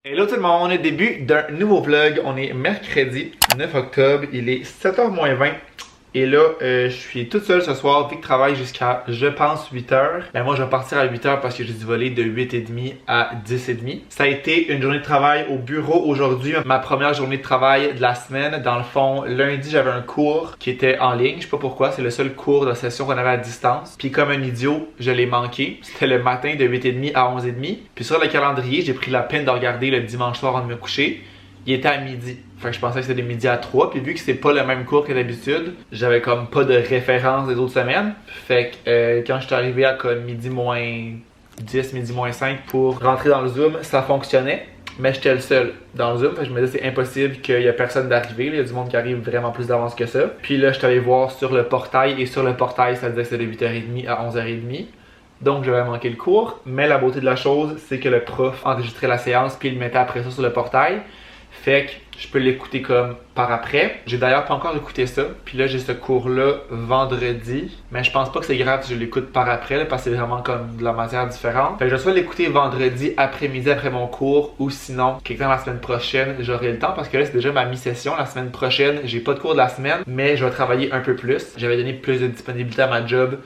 Hello tout le monde, début d'un nouveau vlog. On est mercredi 9 octobre, il est 7h moins 20. Et là, je suis toute seule ce soir, vu que je travaille jusqu'à, je pense, 8h. Ben moi, je vais partir à 8h parce que j'ai dû voler de 8h30 à 10h30. Ça a été une journée de travail au bureau aujourd'hui. Ma première journée de travail de la semaine. Dans le fond, lundi, j'avais un cours qui était en ligne. Je sais pas pourquoi, c'est le seul cours de session qu'on avait à distance. Puis comme un idiot, je l'ai manqué. C'était le matin de 8h30 à 11h30. Puis sur le calendrier, j'ai pris la peine de regarder le dimanche soir avant de me coucher. Il était à midi. Fait que je pensais que c'était de midi à 3. Puis vu que c'est pas le même cours que d'habitude, j'avais comme pas de référence des autres semaines. Fait que quand je suis arrivé à comme midi moins 10, midi moins 5 pour rentrer dans le Zoom, ça fonctionnait. Mais j'étais le seul dans le Zoom. Fait que je me disais c'est impossible qu'il y ait personne d'arriver. Il y a du monde qui arrive vraiment plus d'avance que ça. Puis là, je suis allé voir sur le portail. Et sur le portail, ça disait que c'était de 8h30 à 11h30. Donc j'avais manqué le cours. Mais la beauté de la chose, c'est que le prof enregistrait la séance puis il le mettait après ça sur le portail. Fait que je peux l'écouter comme par après. J'ai d'ailleurs pas encore écouté ça. Puis là, j'ai ce cours-là vendredi. Mais je pense pas que c'est grave si je l'écoute par après, là, parce que c'est vraiment comme de la matière différente. Fait que je vais soit l'écouter vendredi après-midi après mon cours, ou sinon, quelque temps la semaine prochaine, j'aurai le temps. Parce que là, c'est déjà ma mi-session. La semaine prochaine, j'ai pas de cours de la semaine, mais je vais travailler un peu plus. J'avais donné plus de disponibilité à ma job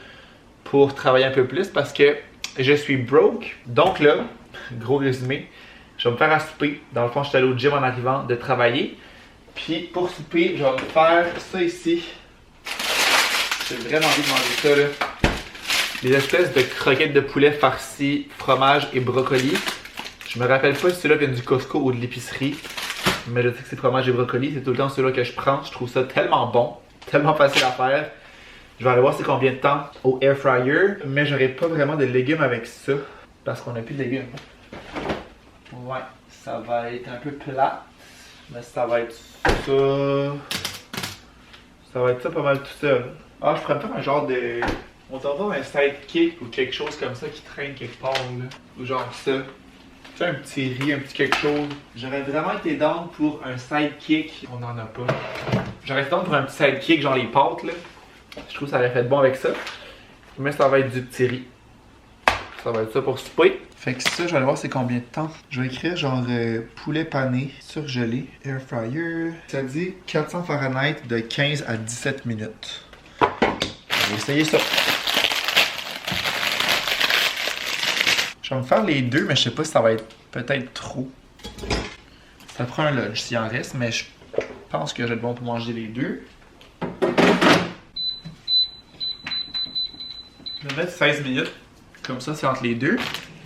pour travailler un peu plus parce que je suis broke. Donc là, gros résumé. Je vais me faire à souper. Dans le fond, je suis allé au gym en arrivant de travailler. Puis pour souper, je vais me faire ça ici. J'ai vraiment envie de manger ça là. Des espèces de croquettes de poulet farcies, fromage et brocoli. Je me rappelle pas si ceux-là viennent du Costco ou de l'épicerie. Mais je sais que c'est fromage et brocoli. C'est tout le temps ceux-là que je prends. Je trouve ça tellement bon. Tellement facile à faire. Je vais aller voir c'est combien de temps au air fryer. Mais j'aurai pas vraiment de légumes avec ça. Parce qu'on n'a plus de légumes. Ouais, ça va être un peu plat, mais ça va être ça. Ça va être ça pas mal tout seul. Ah, je pourrais me faire un genre de... On va avoir un sidekick ou quelque chose comme ça qui traîne quelque part là. Ou genre ça. Tu sais, un petit riz, un petit quelque chose. J'aurais vraiment été down pour un sidekick. On en a pas. J'aurais été down pour un petit sidekick, genre les pâtes là. Je trouve que ça aurait fait bon avec ça. Mais ça va être du petit riz. Ça va être ça pour souper. Fait que ça, je vais aller voir c'est combien de temps. Je vais écrire genre poulet pané, surgelé, air fryer. Ça dit 400 Fahrenheit de 15 à 17 minutes. Je vais essayer ça. Je vais me faire les deux, mais je sais pas si ça va être peut-être trop. Ça prend un lunch s'il en reste, mais je pense que je vais être bon pour manger les deux. Je vais mettre 16 minutes. Comme ça, c'est entre les deux.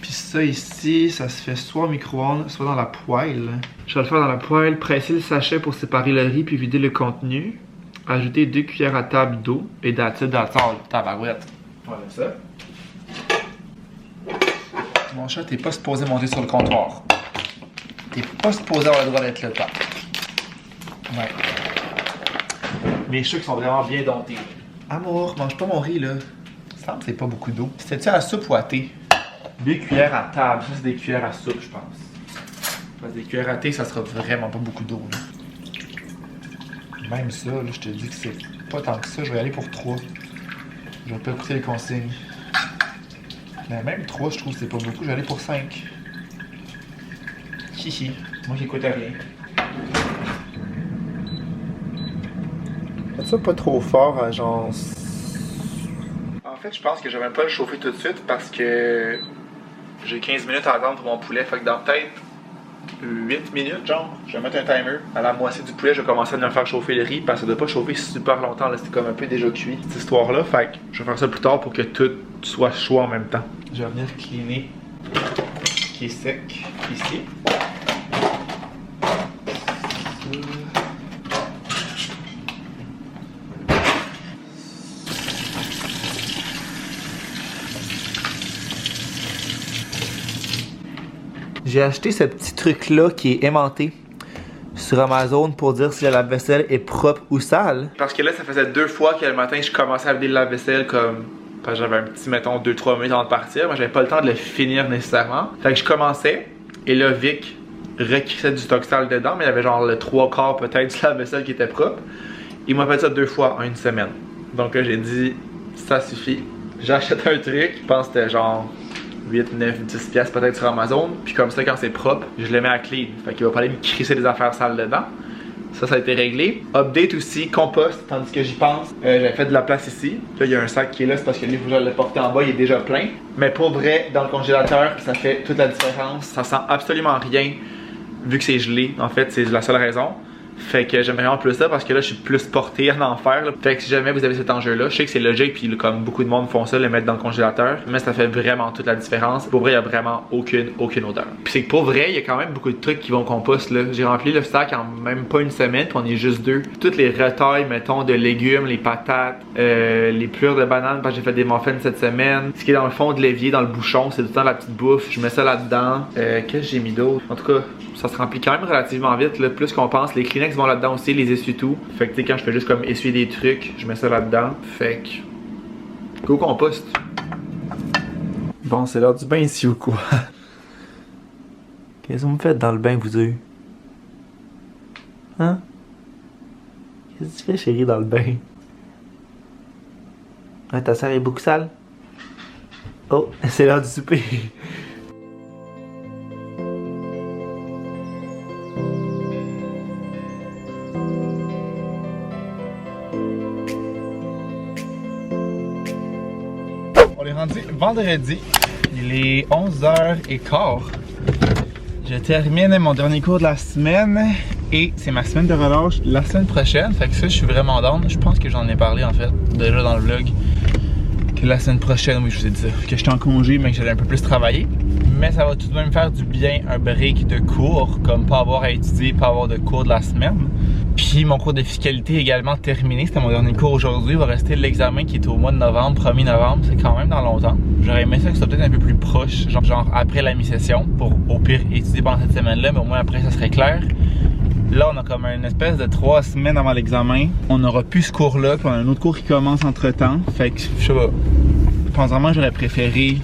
Puis ça ici, ça se fait soit au micro-ondes, soit dans la poêle. Je vais le faire dans la poêle. Presser le sachet pour séparer le riz puis vider le contenu. Ajouter 2 cuillères à table d'eau et d'acide dans le tabarouette. Voilà ça. Mon chat, t'es pas supposé monter sur le comptoir. T'es pas supposé avoir le droit d'être là, toi. Ouais. Mes chats qui sont vraiment bien domptés. Amour, mange pas mon riz là. Il semble que c'est pas beaucoup d'eau. C'était-tu à la soupe ou à thé? 2 cuillères à table. Ça, c'est des cuillères à soupe, je pense. Parce que des cuillères à thé, ça sera vraiment pas beaucoup d'eau. Même ça, là, je te dis que c'est pas tant que ça. Je vais aller pour 3. Je vais pas écouter les consignes. Mais même 3, je trouve que c'est pas beaucoup. Je vais aller pour 5. Hihi. Moi qui écoute à rien. Faites ça pas trop fort à genre... En fait, je pense que je vais même pas le chauffer tout de suite parce que j'ai 15 minutes à attendre pour mon poulet. Fait que dans peut-être 8 minutes, genre, je vais mettre un timer. À la moitié du poulet, je vais commencer à me faire chauffer le riz parce que ça doit pas chauffer super longtemps. Là, c'est comme un peu déjà cuit, cette histoire-là. Fait que je vais faire ça plus tard pour que tout soit chaud en même temps. Je vais venir cleaner ce qui est sec ici. J'ai acheté ce petit truc-là qui est aimanté sur Amazon pour dire si la lave-vaisselle est propre ou sale. Parce que là, ça faisait 2 fois que le matin, je commençais à vider le lave-vaisselle comme... Parce que j'avais un petit, mettons, 2-3 minutes avant de partir. Mais j'avais pas le temps de le finir nécessairement. Fait que je commençais, et là, Vic recrissait du stock sale dedans, mais il y avait genre le 3/4 peut-être du lave-vaisselle qui était propre. Il m'a fait ça 2 fois en une semaine. Donc là, j'ai dit, ça suffit. J'ai acheté un truc, je pense que c'était genre 8, 9, 10 pièces peut-être sur Amazon. Puis comme ça, quand c'est propre, je le mets à clean. Fait qu'il va pas aller me crisser des affaires sales dedans. Ça a été réglé. Update aussi, compost, tandis que j'y pense. J'avais fait de la place ici. Là, il y a un sac qui est là, c'est parce que lui, il faut que je le porte en bas, il est déjà plein. Mais pour vrai, dans le congélateur, ça fait toute la différence. Ça sent absolument rien, vu que c'est gelé. En fait, c'est la seule raison. Fait que j'aime vraiment plus ça parce que là, je suis plus porté à en faire. Là. Fait que si jamais vous avez cet enjeu-là, je sais que c'est logique, puis comme beaucoup de monde font ça, le mettre dans le congélateur, mais ça fait vraiment toute la différence. Pour vrai, il n'y a vraiment aucune odeur. Puis c'est que pour vrai, il y a quand même beaucoup de trucs qui vont au compost. J'ai rempli le sac en même pas une semaine, puis on est juste 2. Toutes les retailles, mettons, de légumes, les patates, les plures de bananes, parce que j'ai fait des muffins cette semaine. Ce qui est dans le fond de l'évier, dans le bouchon, c'est tout le temps la petite bouffe. Je mets ça là-dedans. Qu'est-ce que j'ai mis d'autre? En tout cas, ça se remplit quand même relativement vite, là, plus qu'on pense. Les Kleenex vont là-dedans aussi, les essuie-tout. Fait que tu sais, quand je fais juste comme essuyer des trucs, je mets ça là-dedans. Fait que go compost. Bon, c'est l'heure du bain ici ou quoi? Qu'est-ce que vous me faites dans le bain, vous deux? Hein? Qu'est-ce que tu fais, chérie, dans le bain? Ouais, ta sœur est beaucoup sale? Oh, c'est l'heure du souper. On est rendu vendredi, il est 11h15. Je termine mon dernier cours de la semaine et c'est ma semaine de relâche la semaine prochaine. Fait que ça, je suis vraiment down. Je pense que j'en ai parlé en fait déjà dans le vlog. Que la semaine prochaine, oui, je vous ai dit ça, que j'étais en congé mais que j'allais un peu plus travailler. Mais ça va tout de même faire du bien un break de cours, comme pas avoir à étudier, pas avoir de cours de la semaine. Puis mon cours de fiscalité est également terminé, c'était mon dernier cours aujourd'hui. Il va rester l'examen qui est au mois de novembre, 1er novembre, c'est quand même dans longtemps. J'aurais aimé ça que ce soit peut-être un peu plus proche, genre après la mi-session, pour au pire étudier pendant cette semaine-là, mais au moins après ça serait clair. Là, on a comme une espèce de 3 semaines avant l'examen. On n'aura plus ce cours-là, puis on a un autre cours qui commence entre-temps. Fait que, je sais pas, pensant j'aurais préféré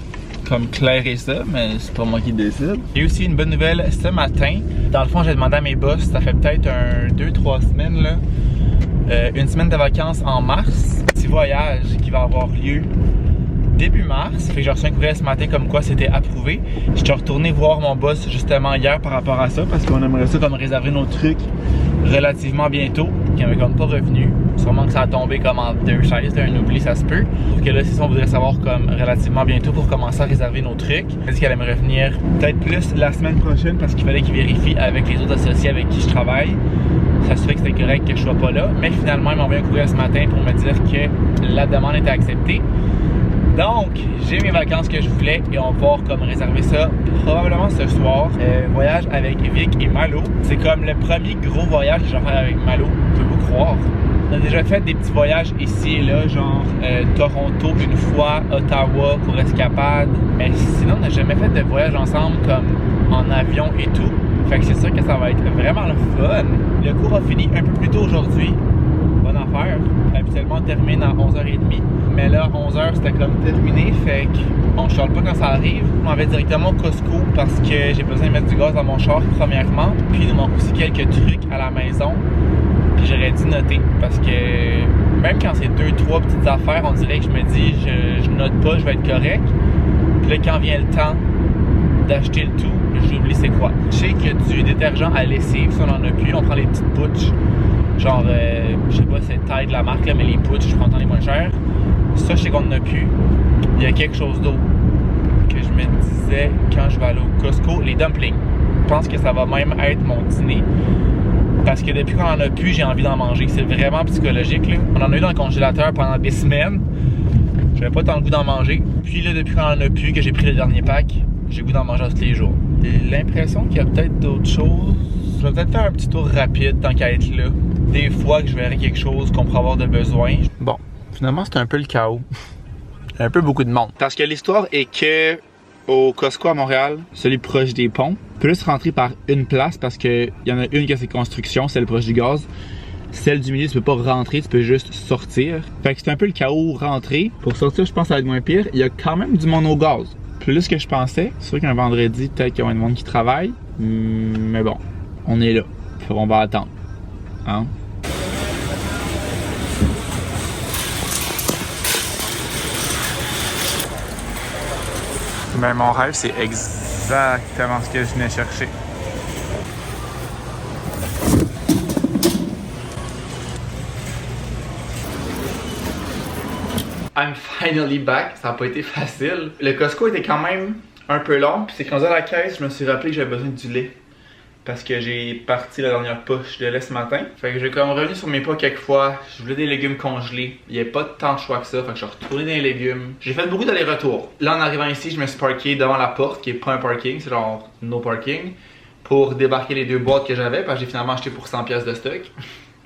comme clairer ça, mais c'est pas moi qui décide. Il y a aussi une bonne nouvelle ce matin. Dans le fond, j'ai demandé à mes boss, ça fait peut-être 2-3 semaines, là, une semaine de vacances en mars. Petit voyage qui va avoir lieu début mars. Fait que j'ai reçu un courriel ce matin comme quoi c'était approuvé. Je suis retourné voir mon boss justement hier par rapport à ça parce qu'on aimerait ça comme réserver nos trucs relativement bientôt, qui n'avait comme pas revenu. Sûrement que ça a tombé comme en 2 chaises, un oubli, ça se peut. Pour que là, c'est ça, on voudrait savoir comme relativement bientôt pour commencer à réserver nos trucs. Elle a dit qu'elle allait me revenir peut-être plus la semaine prochaine parce qu'il fallait qu'il vérifie avec les autres associés avec qui je travaille. Ça se fait que c'était correct que je sois pas là. Mais finalement, il m'a envoyé un courriel ce matin pour me dire que la demande était acceptée. Donc, j'ai mes vacances que je voulais et on va pouvoir comme réserver ça probablement ce soir. Voyage avec Vic et Malo. C'est comme le premier gros voyage que je vais faire avec Malo, pouvez-vous croire? On a déjà fait des petits voyages ici et là, genre Toronto une fois, Ottawa pour escapade. Mais sinon, on n'a jamais fait de voyage ensemble comme en avion et tout. Fait que c'est sûr que ça va être vraiment le fun. Le cours a fini un peu plus tôt aujourd'hui. Bonne affaire. Habituellement, on termine à 11h30. Mais là, 11h, c'était comme terminé. Fait qu'on ne charle pas quand ça arrive. On m'en va directement au Costco parce que j'ai besoin de mettre du gaz dans mon char, premièrement. Puis il nous manque aussi quelques trucs à la maison. Puis j'aurais dû noter parce que même quand c'est 2-3 petites affaires, on dirait que je me dis, je note pas, je vais être correct. Puis là, quand vient le temps d'acheter le tout, j'oublie c'est quoi. Je sais que du détergent à lessive, ça on en a plus. On prend les petites pouches. Genre, je sais pas c'est taille de la marque, là, mais les pouches, je prends tant les moins chères. Ça, je sais qu'on en a plus. Il y a quelque chose d'autre que je me disais quand je vais aller au Costco, les dumplings. Je pense que ça va même être mon dîner. Parce que depuis qu'on en a plus, j'ai envie d'en manger. C'est vraiment psychologique, là. On en a eu dans le congélateur pendant des semaines. J'avais pas tant le goût d'en manger. Puis là, depuis qu'on en a plus, que j'ai pris le dernier pack, j'ai le goût d'en manger tous les jours. J'ai l'impression qu'il y a peut-être d'autres choses. Je vais peut-être faire un petit tour rapide tant qu'à être là. Des fois que je verrai quelque chose qu'on pourrait avoir de besoin. Bon, finalement, c'est un peu le chaos. Un peu beaucoup de monde. Parce que l'histoire est que au Costco à Montréal, celui proche des ponts, peut juste rentrer par une place parce qu'il y en a une qui a ses constructions, celle proche du gaz. Celle du milieu, tu peux pas rentrer, tu peux juste sortir. Fait que c'est un peu le chaos rentrer. Pour sortir, je pense que ça va être moins pire. Il y a quand même du monde au gaz. Plus que je pensais. C'est sûr qu'un vendredi, peut-être qu'il y a moins de monde qui travaille. Mais bon, on est là. On va attendre. Hein? Mais mon rêve, c'est exactement ce que je venais chercher. I'm finally back. Ça n'a pas été facile. Le Costco était quand même un peu long. Puis c'est quand à la caisse, je me suis rappelé que j'avais besoin du lait. Parce que j'ai parti la dernière poche de lait ce matin. Fait que j'ai comme revenu sur mes pas quelques fois. Je voulais des légumes congelés. Il n'y avait pas tant de choix que ça. Fait que je suis retourné dans les légumes. J'ai fait beaucoup d'allers-retours. Là, en arrivant ici, je me suis parké devant la porte, qui est pas un parking, c'est genre no parking, pour débarquer les 2 boîtes que j'avais. Parce que j'ai finalement acheté pour 100$ de stock.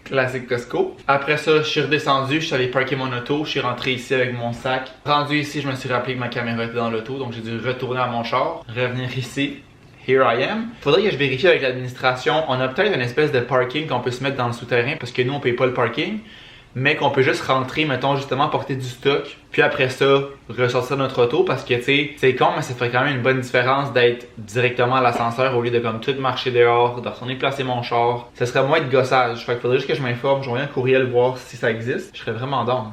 Classique Costco. Après ça, je suis redescendu, je suis allé parker mon auto, je suis rentré ici avec mon sac. Rendu ici, je me suis rappelé que ma caméra était dans l'auto, donc j'ai dû retourner à mon char, revenir ici. Here I am. Faudrait que je vérifie avec l'administration. On a peut-être une espèce de parking qu'on peut se mettre dans le souterrain parce que nous on paye pas le parking, mais qu'on peut juste rentrer, mettons justement porter du stock, puis après ça ressortir notre auto parce que tu sais, c'est con mais ça fait quand même une bonne différence d'être directement à l'ascenseur au lieu de comme tout marcher dehors, de retourner placer mon char. Ça serait moins de gossage. Fait qu'il faudrait juste que je m'informe, je vais envoyer un courriel voir si ça existe. Je serais vraiment down.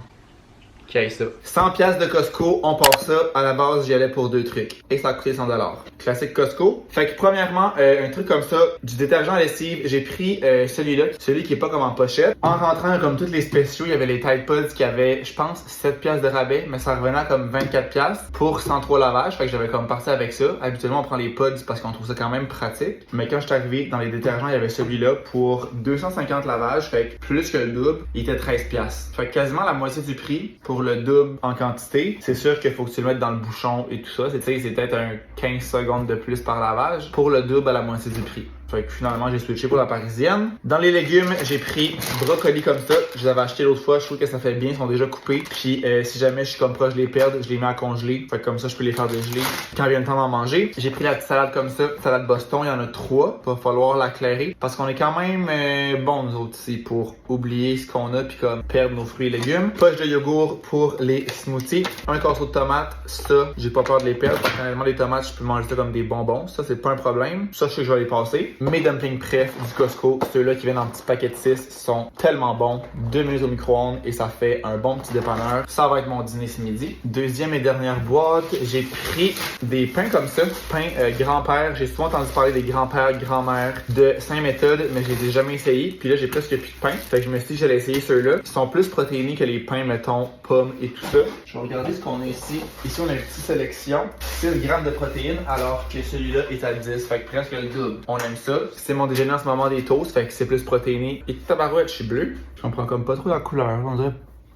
Qui aille ça. 100$ de Costco, on part ça. À la base, j'y allais pour 2 trucs. Et ça a coûté 100$. Classique Costco. Fait que premièrement, un truc comme ça, du détergent à lessive, j'ai pris celui-là, celui qui est pas comme en pochette. En rentrant comme tous les spéciaux, il y avait les Tide Pods qui avaient, je pense, 7$ de rabais, mais ça revenait à comme 24$ pour 103 lavages. Fait que j'avais comme parti avec ça. Habituellement, on prend les pods parce qu'on trouve ça quand même pratique. Mais quand je suis arrivé dans les détergents, il y avait celui-là pour 250 lavages. Fait que plus que le double, il était 13$. Fait que quasiment la moitié du prix pour le double en quantité. C'est sûr qu'il faut que tu le mettes dans le bouchon et tout ça. C'est peut-être un 15 secondes de plus par lavage pour le double à la moitié du prix. Fait que finalement, j'ai switché pour la parisienne. Dans les légumes, j'ai pris brocolis comme ça. Je les avais achetés l'autre fois. Je trouve que ça fait bien. Ils sont déjà coupés. Puis si jamais je suis comme proche de les perdre, je les mets à congeler. Fait que comme ça, je peux les faire dégeler quand vient le temps d'en manger. J'ai pris la petite salade comme ça. Salade Boston, il y en a 3. Va falloir l'éclairer. Parce qu'on est quand même bons, nous autres, ici, pour oublier ce qu'on a puis comme perdre nos fruits et légumes. Poche de yogourt pour les smoothies. Un casseau de tomates. Ça, j'ai pas peur de les perdre. Personnellement, les tomates, je peux manger ça comme des bonbons. Ça, c'est pas un problème. Ça, je sais que je vais les passer. Mes dumplings préf du Costco, ceux-là qui viennent en petits paquets de 6, sont tellement bons. 2 minutes au micro-ondes et ça fait un bon petit dépanneur. Ça va être mon dîner ce midi. Deuxième et dernière boîte, j'ai pris des pains comme ça, pains grand-père. J'ai souvent entendu parler des grands-pères, grand-mères de Saint-Méthode, mais je les ai jamais essayés. Puis là, j'ai presque plus de pain. Fait que je me suis dit que j'allais essayer ceux-là. Ils sont plus protéinés que les pains, mettons, pommes et tout ça. Je vais regarder ce qu'on a ici. Ici, on a une petite sélection. 6 grammes de protéines, alors que celui-là est à 10. Fait que presque le double. On aime ça. C'est mon déjeuner en ce moment des toasts, fait que c'est plus protéiné. Et tabarouette, je suis bleu. Je comprends comme pas trop la couleur. On dirait,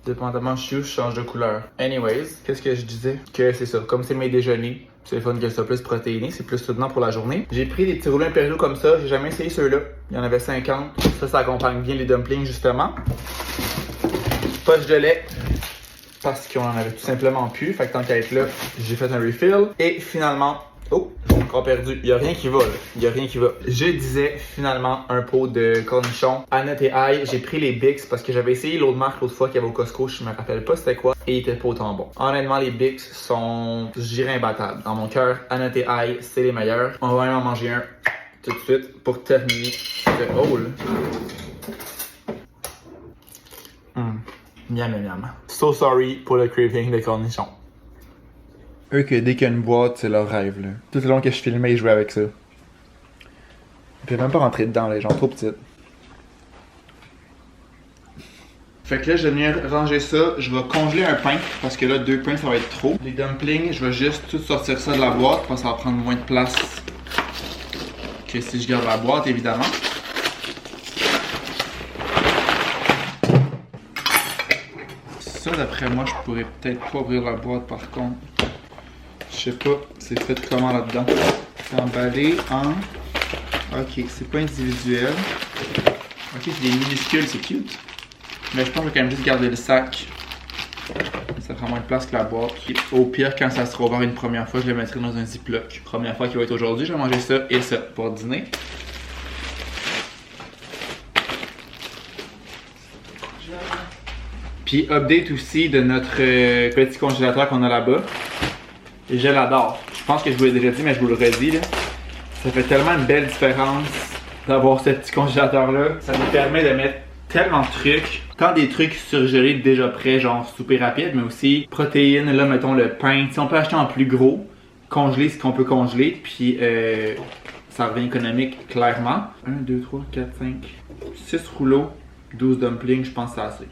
dépendamment je suis où, je change de couleur. Anyways, qu'est-ce que je disais? Que c'est ça. Comme c'est mes déjeuners, c'est le fun que ça plus protéiné, c'est plus soutenant pour la journée. J'ai pris des petits rouleaux impériaux comme ça. J'ai jamais essayé ceux-là. Il y en avait 50. Ça accompagne bien les dumplings, justement. Poche de lait. Parce qu'on en avait tout simplement plus. Fait que tant qu'à être là, j'ai fait un refill. Et finalement, oh, j'ai encore perdu. Il n'y a rien qui va, là. Il n'y a rien qui va. Je disais finalement un pot de cornichons à nut et ail. J'ai pris les Bix parce que j'avais essayé l'autre marque l'autre fois qu'il y avait au Costco. Je me rappelle pas c'était quoi. Et il était pas autant bon. Honnêtement, les Bix sont, je dirais, imbattables. Dans mon cœur, à nut et ail, c'est les meilleurs. On va même en manger un tout de suite pour terminer ce haul. Miam, miam, miam. So sorry pour le craving de cornichons. Eux que dès qu'il y a une boîte, c'est leur rêve, là. Tout le long que je filmais, ils jouaient avec ça. Ils peuvent même pas rentrer dedans, les gens trop petites. Fait que là, je vais venir ranger ça. Je vais congeler un pain, parce que là, 2 pains, ça va être trop. Les dumplings, je vais juste tout sortir ça de la boîte, parce que ça va prendre moins de place que si je garde la boîte, évidemment. Ça, d'après moi, je pourrais peut-être pas ouvrir la boîte, par contre. Je sais pas, c'est fait comment là-dedans. C'est emballé en... Ok, c'est pas individuel. Ok, c'est des minuscules, c'est cute. Mais je pense que je vais quand même juste garder le sac. Ça prend moins de place que la boîte. Au pire, quand ça sera ouvert une première fois, je le mettrai dans un ziploc. Première fois qui va être aujourd'hui, je vais manger ça et ça pour dîner. Puis update aussi de notre petit congélateur qu'on a là-bas. Et je l'adore. Je pense que je vous l'ai déjà dit, mais je vous le redis, là. Ça fait tellement une belle différence d'avoir ce petit congélateur-là. Ça nous permet de mettre tellement de trucs. Tant des trucs surgelés déjà prêts, genre super rapide, mais aussi protéines. Là, mettons le pain. Si on peut acheter en plus gros, congeler ce qu'on peut congeler, puis ça revient économique clairement. 1, 2, 3, 4, 5, 6 rouleaux, 12 dumplings, je pense que c'est assez.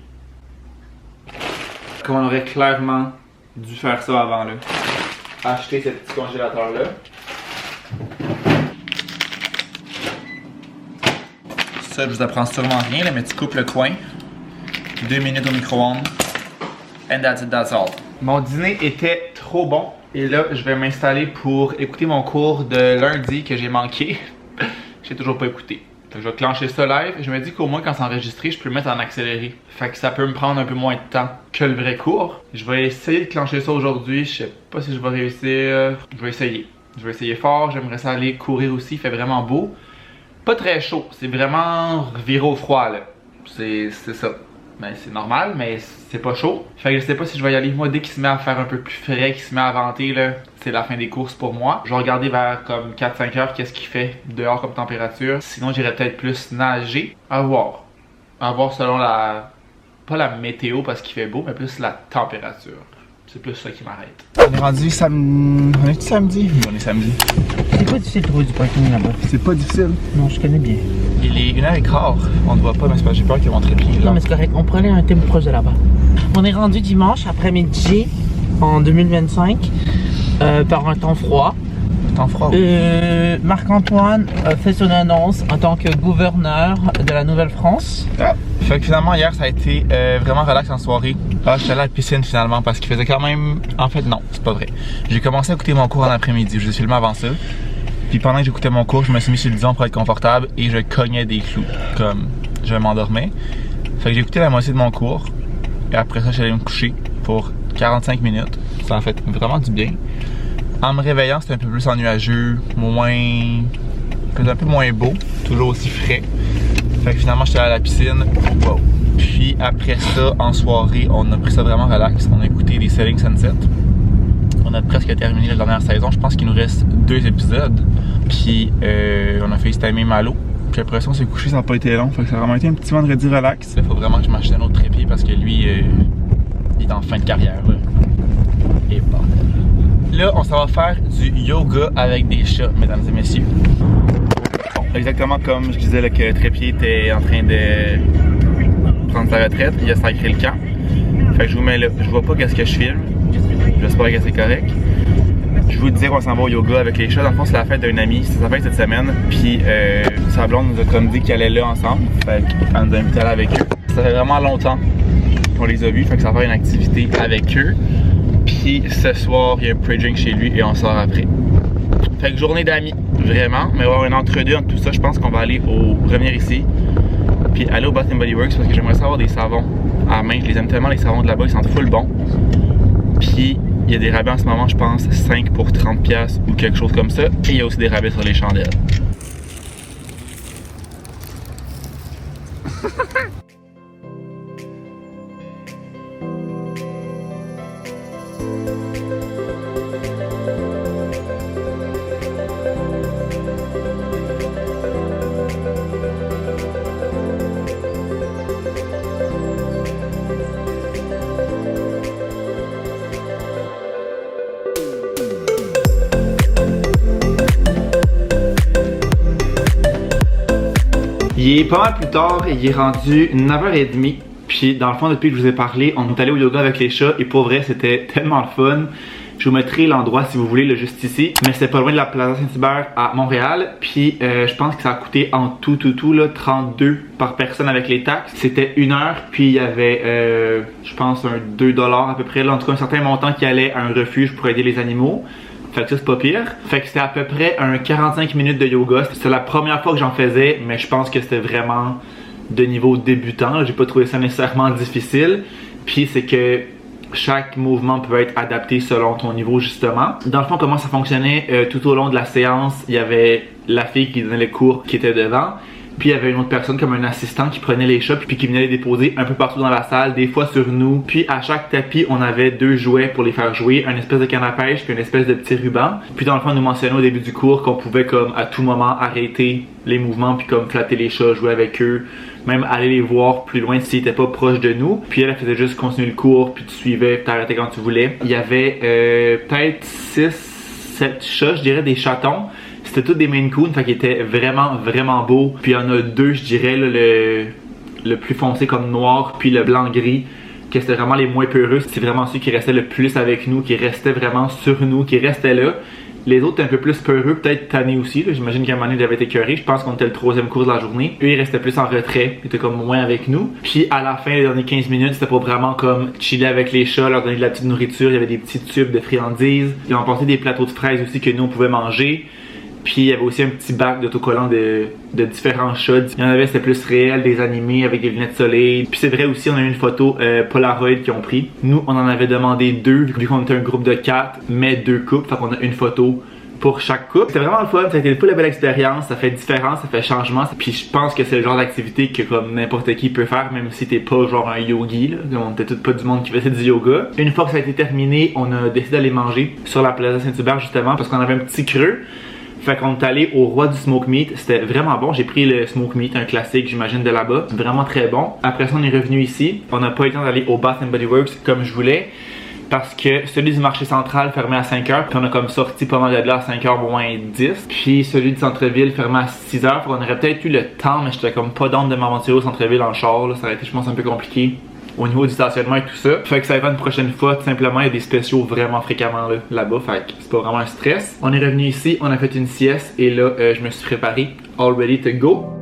Comme on aurait clairement dû faire ça avant là. Acheter ce petit congélateur là. Ça, je vous apprends sûrement rien, là, mais tu coupes le coin. 2 minutes au micro-ondes. And that's it, that's all. Mon dîner était trop bon. Et là, je vais m'installer pour écouter mon cours de lundi que j'ai manqué. J'ai toujours pas écouté. Fait que je vais clencher ça live. Je me dis qu'au moins, quand c'est enregistré, je peux le mettre en accéléré. Fait que ça peut me prendre un peu moins de temps que le vrai cours. Je vais essayer de clencher ça aujourd'hui. Je sais pas si je vais réussir. Je vais essayer. Je vais essayer fort. J'aimerais ça aller courir aussi. Il fait vraiment beau. Pas très chaud, c'est vraiment viré au froid là. C'est ça. Ben, c'est normal, mais c'est pas chaud. Fait que je sais pas si je vais y aller. Moi, dès qu'il se met à faire un peu plus frais, qu'il se met à venter là, c'est la fin des courses pour moi. Je vais regarder vers comme 4-5 heures qu'est-ce qu'il fait dehors comme température. Sinon, j'irai peut-être plus nager. À voir. À voir selon la... pas la météo parce qu'il fait beau, mais plus la température. C'est plus ça qui m'arrête. On est rendu samedi. On est samedi? Oui, on est samedi. C'est pas difficile de trouver du parking là-bas. C'est pas difficile. Non, je connais bien. Il est 1h15. On ne voit pas, mais c'est pas j'ai peur qu'il montre pied. Non, mais c'est correct. On prenait un thème proche de là-bas. On est rendu dimanche après-midi en 2025 par un temps froid. Temps froid. Marc-Antoine fait son annonce en tant que gouverneur de la Nouvelle-France. Ah. Fait que finalement, hier, ça a été vraiment relax en soirée. Ah, j'étais allé à la piscine finalement parce qu'il faisait quand même... En fait, non, c'est pas vrai. J'ai commencé à écouter mon cours en après-midi. Je l'ai filmé avant ça. Puis pendant que j'écoutais mon cours, je me suis mis sur le divan pour être confortable et je cognais des clous. Comme je m'endormais. Fait que j'ai écouté la moitié de mon cours. Et après ça, j'allais me coucher pour 45 minutes. Ça a fait vraiment du bien. En me réveillant, c'était un peu plus ennuageux, un peu moins beau, toujours aussi frais. Fait que finalement, j'étais à la piscine. Wow. Puis après ça, en soirée, on a pris ça vraiment relax. On a écouté des Selling Sunset. On a presque terminé la dernière saison. Je pense qu'il nous reste 2 épisodes. Puis on a fait FaceTimer Malo. Puis après ça, on s'est couché, ça n'a pas été long. Fait que ça a vraiment été un petit vendredi relax. Il faut vraiment que je m'achète un autre trépied parce que lui, il est en fin de carrière. Là. Et bon. Là, on s'en va faire du yoga avec des chats, mesdames et messieurs. Bon, exactement comme je disais là, que le trépied était en train de prendre sa retraite, il a sacré le camp. Fait que je vous mets là. Je vois pas qu'est-ce que je filme. J'espère que c'est correct. Je vous disais qu'on s'en va au yoga avec les chats. Dans le fond, c'est la fête d'un ami. C'est sa fête cette semaine. Puis sa blonde nous a comme dit qu'elle allait là ensemble. Fait qu'elle nous a invité à aller avec eux. Ça fait vraiment longtemps qu'on les a vus. Fait que ça va faire une activité avec eux. Puis ce soir, il y a un pre-drink chez lui et on sort après. Fait que journée d'amis, vraiment. Mais on va avoir un entre-deux entre tout ça. Je pense qu'on va aller revenir ici. Puis aller au Bath & Body Works parce que j'aimerais savoir des savons à main. Je les aime tellement, les savons de là-bas. Ils sentent full bon. Puis il y a des rabais en ce moment, je pense 5 pour 30$ ou quelque chose comme ça. Et il y a aussi des rabais sur les chandelles. Il est pas mal plus tard, il est rendu 9h30. Puis dans le fond, depuis que je vous ai parlé, on est allé au yoga avec les chats et pour vrai, c'était tellement le fun. Je vous mettrai l'endroit si vous voulez, là, juste ici. Mais c'était pas loin de la Plaza Saint-Hubert à Montréal. Puis je pense que ça a coûté en tout là, 32 par personne avec les taxes. C'était 1 heure, puis il y avait, je pense, un 2$ à peu près. Là, en tout cas, un certain montant qui allait à un refuge pour aider les animaux. Fait que ça, c'est pas pire. Fait que c'était à peu près un 45 minutes de yoga. C'était la première fois que j'en faisais, mais je pense que c'était vraiment de niveau débutant. J'ai pas trouvé ça nécessairement difficile. Puis c'est que chaque mouvement peut être adapté selon ton niveau justement. Dans le fond, comment ça fonctionnait tout au long de la séance, il y avait la fille qui donnait les cours qui était devant. Puis il y avait une autre personne comme un assistant qui prenait les chats puis qui venait les déposer un peu partout dans la salle, des fois sur nous. Puis à chaque tapis, on avait 2 jouets pour les faire jouer, un espèce de canne à pêche puis une espèce de petit ruban. Puis dans le fond, on nous mentionnait au début du cours qu'on pouvait comme à tout moment arrêter les mouvements puis comme flatter les chats, jouer avec eux, même aller les voir plus loin s'ils étaient pas proches de nous. Puis elle faisait juste continuer le cours puis tu suivais, t'arrêtais quand tu voulais. Il y avait peut-être 6 7 chats, je dirais des chatons. C'était tous des Maine Coon, fait qu'ils étaient vraiment beaux. Puis il y en a 2, je dirais, là, le plus foncé comme noir, puis le blanc-gris, que c'était vraiment les moins peureux. C'est vraiment ceux qui restaient le plus avec nous, qui restaient vraiment sur nous, qui restaient là. Les autres étaient un peu plus peureux, peut-être tannés aussi. J'imagine qu'à un moment donné, ils avaient été écœurés. Je pense qu'on était le 3e cours de la journée. Eux, ils restaient plus en retrait. Ils étaient comme moins avec nous. Puis à la fin, les dernières 15 minutes, c'était pour vraiment comme chiller avec les chats, leur donner de la petite nourriture. Il y avait des petits tubes de friandises. Ils ont apporté des plateaux de fraises aussi que nous, on pouvait manger. Puis il y avait aussi un petit bac d'autocollants de différents chats. Il y en avait, c'était plus réel, des animés avec des lunettes de soleil. Puis c'est vrai aussi, on a eu une photo Polaroid qu'ils ont pris. Nous, on en avait demandé 2, vu qu'on était un groupe de 4, mais 2 couples. Fait qu'on a une photo pour chaque couple. C'était vraiment le fun, ça a été une full belle expérience, ça fait différence, ça fait changement. Puis je pense que c'est le genre d'activité que comme n'importe qui peut faire, même si t'es pas genre un yogi, là. On était tout pas du monde qui faisait du yoga. Une fois que ça a été terminé, on a décidé d'aller manger sur la Plaza Saint-Hubert justement, parce qu'on avait un petit creux. Fait qu'on est allé au Roi du Smoke Meat, c'était vraiment bon. J'ai pris le Smoke Meat, un classique j'imagine de là-bas, vraiment très bon. Après ça on est revenu ici, on n'a pas eu le temps d'aller au Bath & Body Works comme je voulais, parce que celui du marché central fermait à 5h, puis on a comme sorti pas mal de là à 5h moins 10. Puis celui du centre-ville fermait à 6h, on aurait peut-être eu le temps, mais j'étais comme pas d'onde de m'aventurer au centre-ville en char, là. Ça aurait été je pense un peu compliqué au niveau du stationnement et tout ça. Fait que ça va une prochaine fois, tout simplement, il y a des spéciaux vraiment fréquemment là-bas, fait que c'est pas vraiment un stress. On est revenu ici, on a fait une sieste et là, je me suis préparé, all ready to go.